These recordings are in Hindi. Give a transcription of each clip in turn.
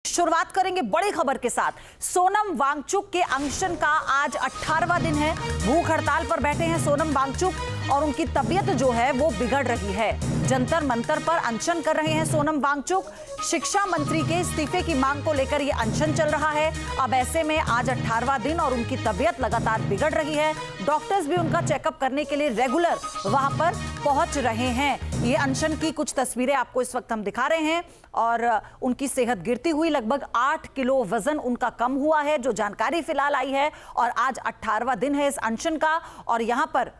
शुरुआत करेंगे बड़ी खबर के साथ। सोनम वांगचुक के अनशन का आज 18वां दिन है। भूख हड़ताल पर बैठे हैं सोनम वांगचुक और उनकी तबीयत जो है वो बिगड़ रही है। जंतर मंतर पर अनशन कर रहे हैं सोनम वांगचुक। शिक्षा मंत्री के इस्तीफे की मांग को लेकर यह अनशन चल रहा है। अब ऐसे में आज 18वां दिन और उनकी तबीयत लगातार बिगड़ रही है। डॉक्टर्स भी उनका चेकअप करने के लिए रेगुलर वहां पर पहुंच रहे हैं। ये अनशन की कुछ तस्वीरें आपको इस वक्त हम दिखा रहे हैं और उनकी सेहत गिरती हुई, लगभग 8 किलो वजन उनका कम हुआ है, जो जानकारी फिलहाल आई है। और आज 18वां दिन है इस अनशन का और यहां पर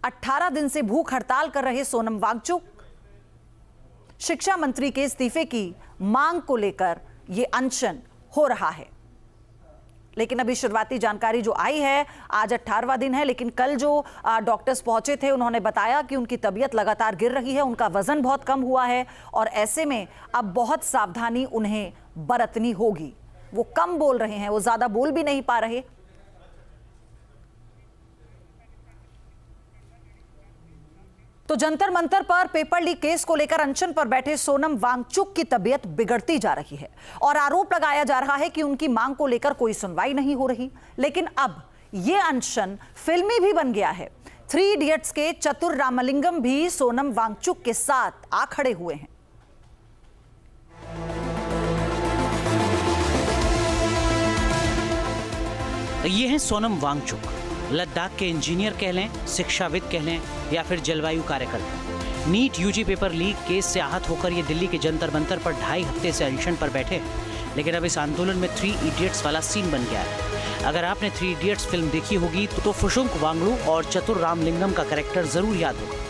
18 दिन से भूख हड़ताल कर रहे सोनम वांगचुक शिक्षा मंत्री के इस्तीफे की मांग को लेकर यह अनशन हो रहा है। लेकिन अभी शुरुआती जानकारी जो आई है, आज 18वां दिन है, लेकिन कल जो डॉक्टर्स पहुंचे थे उन्होंने बताया कि उनकी तबीयत लगातार गिर रही है, उनका वजन बहुत कम हुआ है और ऐसे में अब बहुत सावधानी उन्हें बरतनी होगी। वो कम बोल रहे हैं, वो ज्यादा बोल भी नहीं पा रहे। तो जंतर मंतर पर पेपर लीक केस को लेकर अनशन पर बैठे सोनम वांगचुक की तबीयत बिगड़ती जा रही है और आरोप लगाया जा रहा है कि उनकी मांग को लेकर कोई सुनवाई नहीं हो रही। लेकिन अब यह अनशन फिल्मी भी बन गया है। 3 इडियट्स के चतुर रामलिंगम भी सोनम वांगचुक के साथ आ खड़े हुए हैं। ये हैं सोनम वांगचुक, लद्दाख के इंजीनियर कह लें, शिक्षाविद कह लें या फिर जलवायु कार्यकर्ता। NEET UG paper leak case से आहत होकर ये दिल्ली के जंतर मंतर पर 2.5 हफ्ते से अनशन पर बैठे हैं। लेकिन अब इस आंदोलन में 3 इडियट्स वाला सीन बन गया है। अगर आपने 3 इडियट्स फिल्म देखी होगी तो फुशुंक वांगडू और चतुर रामलिंगम का कैरेक्टर जरूर याद होगा।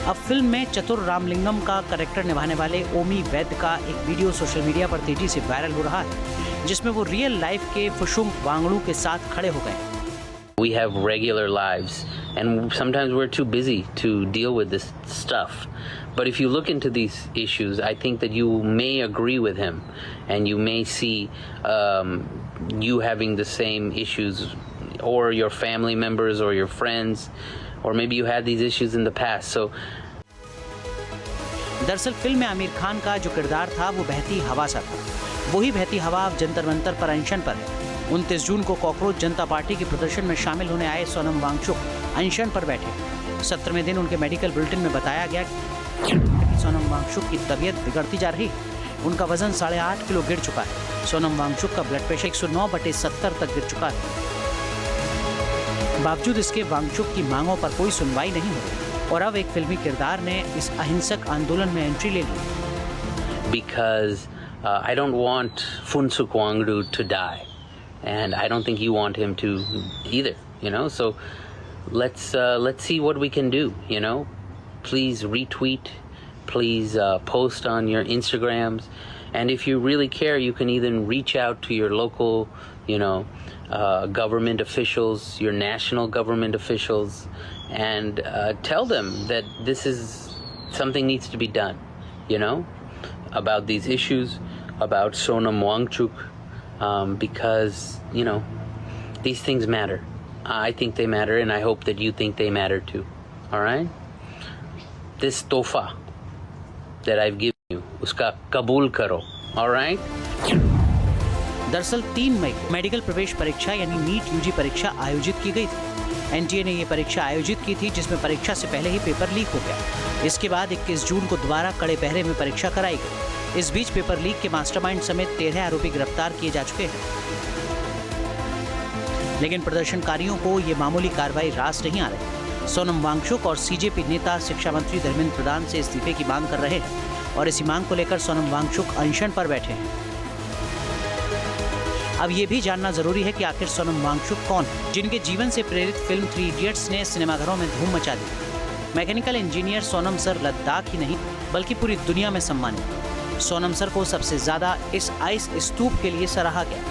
अब फिल्म में चतुर रामलिंगम का कैरेक्टर निभाने वाले ओमी वैद्य का एक वीडियो सोशल मीडिया पर तेजी से वायरल हो रहा है, जिसमें वो रियल लाइफ के फुशुंक वांगडू के साथ खड़े हो गए। We have regular lives and sometimes we're too busy to deal with this stuff. But if you look into these issues, I think that you may agree with him and you may see you having the same issues or your family members or your friends or maybe you had these issues in the past. So दरअसल फिल्म में आमिर खान का जो किरदार था वो बहती हवा सा था। वही बहती हवा अब जंतर मंतर पर अनशन पर है। 29 जून को कॉकरोच जनता पार्टी के प्रदर्शन में शामिल होने आए सोनम वांगचुक अनशन पर बैठे। 17वें दिन उनके मेडिकल बुलेटिन में बताया गया कि सोनम वांगचुक की तबीयत बिगड़ती जा रही है। उनका वजन 8.5 किलो गिर चुका है। सोनम वांगचुक का ब्लड प्रेशर 109/70 तक गिर चुका है। बावजूद इसके वांगचुक की मांगों पर कोई सुनवाई नहीं हो रही और अब एक फिल्मी किरदार ने इस अहिंसक आंदोलन में एंट्री ले ली। Because I don't want Funsuk Wangdu to die. And I don't think you want him to either, you know. So let's see what we can do, you know. Please retweet, please post on your Instagrams, and if you really care, you can even reach out to your local, you know, government officials, your national government officials, and tell them that this is something needs to be done, you know, about these issues, about Sonam Wangchuk. Because, you know, these things matter. I think they matter, and I hope that you think they matter too. All right? This tofa that I've given you, uska kabul karo. All right? दरअसल 3 मई को मेडिकल प्रवेश परीक्षा यानी नीट यूजी परीक्षा आयोजित की गई थी। एनटीए ने ये परीक्षा आयोजित की थी, जिसमें परीक्षा से पहले ही पेपर लीक हो गया। इसके बाद 21 जून को दोबारा कड़े पहरे में परीक्षा कराई गई। इस बीच पेपर लीक के मास्टरमाइंड समेत 13 आरोपी गिरफ्तार किए जा चुके हैं। लेकिन प्रदर्शनकारियों को ये मामूली कार्रवाई रास नहीं आ रही। सोनम वांगचुक और सीजेपी नेता शिक्षा मंत्री धर्मेंद्र प्रधान से इस्तीफे की मांग कर रहे हैं और इसी मांग को लेकर सोनम वांगचुक अनशन पर बैठे हैं। अब ये भी जानना जरूरी है कि आखिर सोनम वांगचुक कौन है, जिनके जीवन से प्रेरित फिल्म 3 इडियट्स ने सिनेमाघरों में धूम मचा दी। Mechanical engineer Sonam sir Ladakh ही नहीं बल्कि पूरी दुनिया में सम्मानित। सोनम सर को सबसे ज्यादा इस आइस स्तूप के लिए सराहा गया।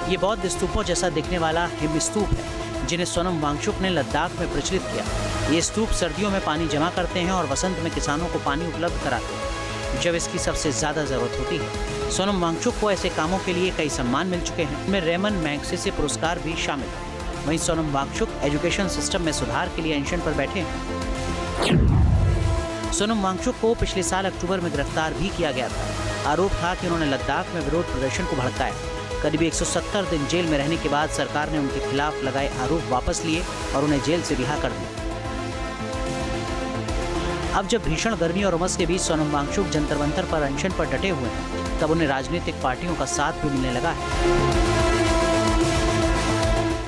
ये बौद्ध स्तूपों जैसा दिखने वाला हिम स्तूप है, जिन्हें सोनम वांगचुक ने लद्दाख में प्रचलित किया। ये स्तूप सर्दियों में पानी जमा करते हैं और वसंत में किसानों को पानी उपलब्ध कराते हैं, जब इसकी सबसे ज्यादा जरूरत होती है। सोनम वांगचुक को ऐसे कामों के लिए कई सम्मान मिल चुके हैं, इनमें रेमन मैग्सेसे पुरस्कार भी शामिल है। वहीं सोनम वांगचुक एजुकेशन सिस्टम में सुधार के लिए अनशन पर बैठे हैं। सोनम वांगचुक को पिछले साल अक्टूबर में गिरफ्तार भी किया गया था। आरोप था कि उन्होंने लद्दाख में विरोध प्रदर्शन को भड़काया। करीब 170 दिन जेल में रहने के बाद सरकार ने उनके खिलाफ लगाए आरोप वापस लिए और उन्हें जेल से रिहा कर दिया। अब जब भीषण गर्मी और उमस के बीच सोनम वांगचुक जंतर मंतर पर अनशन पर डटे हुए हैं, तब उन्हें राजनीतिक पार्टियों का साथ भी मिलने लगा है।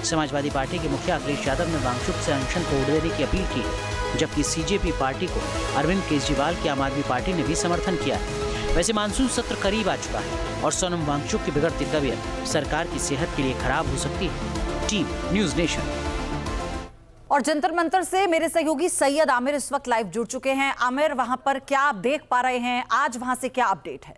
समाजवादी पार्टी के मुखिया अखिलेश यादव ने वांगचुक से अनशन तोड़ देने की अपील की, जबकि सीजेपी पार्टी को अरविंद केजरीवाल की आम आदमी पार्टी ने भी समर्थन किया है। वैसे मानसून सत्र करीब आ चुका है और सोनम वांगचुक की बिगड़ती तबीयत सरकार की सेहत के लिए खराब हो सकती है। Team news nation. और जंतर मंतर से मेरे सहयोगी सैयद आमिर इस वक्त लाइव जुड़ चुके हैं। आमिर, वहां पर क्या आप देख पा रहे हैं? आज वहां से क्या अपडेट है?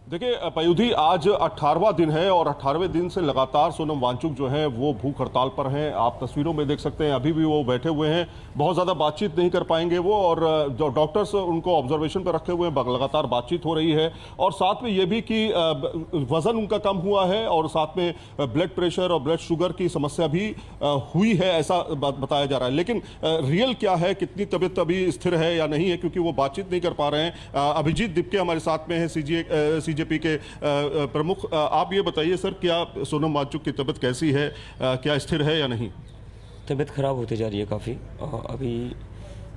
देखिए पयुधी, आज 18वां दिन है और 18वें दिन से लगातार सोनम वांगचुक जो है वो भूख हड़ताल पर हैं। आप तस्वीरों में देख सकते हैं, अभी भी वो बैठे हुए हैं। बहुत ज़्यादा बातचीत नहीं कर पाएंगे वो, और जो डॉक्टर्स उनको ऑब्जर्वेशन पर रखे हुए हैं, लगातार बातचीत हो रही है। और साथ में ये भी कि वज़न उनका कम हुआ है और साथ में ब्लड प्रेशर और ब्लड शुगर की समस्या भी हुई है, ऐसा बताया जा रहा है। लेकिन रियल क्या है, कितनी तबीयत अभी स्थिर है या नहीं है, क्योंकि वो बातचीत नहीं कर पा रहे हैं। अभिजीत दिप्के हमारे साथ में है, सीजेपी के प्रमुख। आप ये बताइए सर, क्या सोनम वांगचुक की तबीयत कैसी है, क्या स्थिर है या नहीं? तबीयत ख़राब होती जा रही है काफ़ी। अभी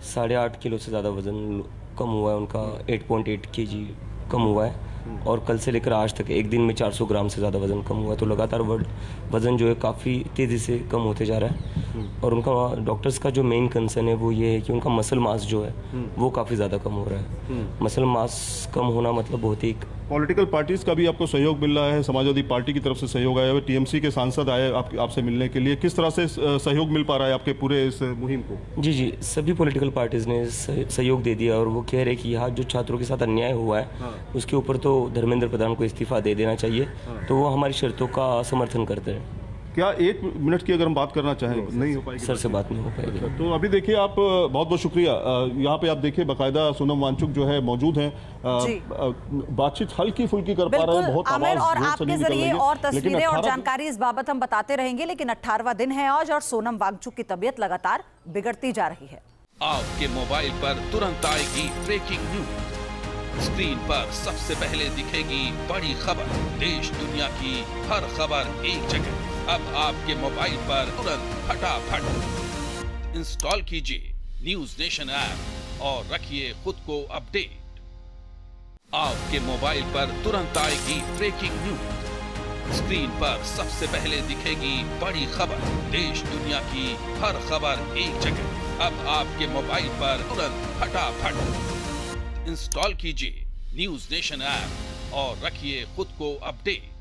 8.5 किलो से ज़्यादा वज़न कम हुआ है उनका, 8.8 kg कम हुआ है। और कल से लेकर आज तक एक दिन में 400 ग्राम से ज़्यादा वज़न कम हुआ है। तो लगातार वज़न जो है काफ़ी तेज़ी से कम होते जा रहा है। और उनका डॉक्टर्स का जो मेन कंसर्न है वो ये है कि उनका मसल मास जो है वो काफ़ी ज़्यादा कम हो रहा है। मसल मास कम होना मतलब बहुत ही। पॉलिटिकल पार्टीज का भी आपको सहयोग मिल रहा है, समाजवादी पार्टी की तरफ से सहयोग आया है, टीएमसी के सांसद आए आपसे मिलने के लिए। किस तरह से सहयोग मिल पा रहा है आपके पूरे इस मुहिम को? जी, सभी पॉलिटिकल पार्टीज़ ने सहयोग दे दिया और वो कह रहे कि यहाँ जो छात्रों के साथ अन्याय हुआ है उसके ऊपर तो धर्मेंद्र प्रधान को इस्तीफा दे देना चाहिए। तो वो हमारी शर्तों का समर्थन करते हैं। क्या 1 मिनट की अगर हम बात करना चाहें नहीं हो पाएगी? सर से बात नहीं हो पाएगी। तो अभी देखिए, आप बहुत बहुत शुक्रिया। यहाँ पे आप देखिए बाकायदा सोनम वांगचुक जो है मौजूद हैं, बातचीत हल्की फुल्की कर पा रहे हैं, बहुत आमिर, और आपके जरिए और तस्वीरें और जानकारी इस बाबत हम बताते रहेंगे। लेकिन 18वां दिन है आज और सोनम वांगचुक की तबीयत लगातार बिगड़ती जा रही है। आपके मोबाइल पर तुरंत आएगी ब्रेकिंग न्यूज। स्क्रीन पर सबसे पहले दिखेगी बड़ी खबर। देश दुनिया की हर खबर एक जगह। अब आपके मोबाइल पर तुरंत फटाफट इंस्टॉल कीजिए न्यूज़ नेशन ऐप और रखिए खुद को अपडेट। आपके मोबाइल पर तुरंत आएगी ब्रेकिंग न्यूज। स्क्रीन पर सबसे पहले दिखेगी बड़ी खबर। देश दुनिया की हर खबर एक जगह। अब आपके मोबाइल पर तुरंत फटाफट इंस्टॉल कीजिए न्यूज़ नेशन ऐप और रखिए खुद को अपडेट।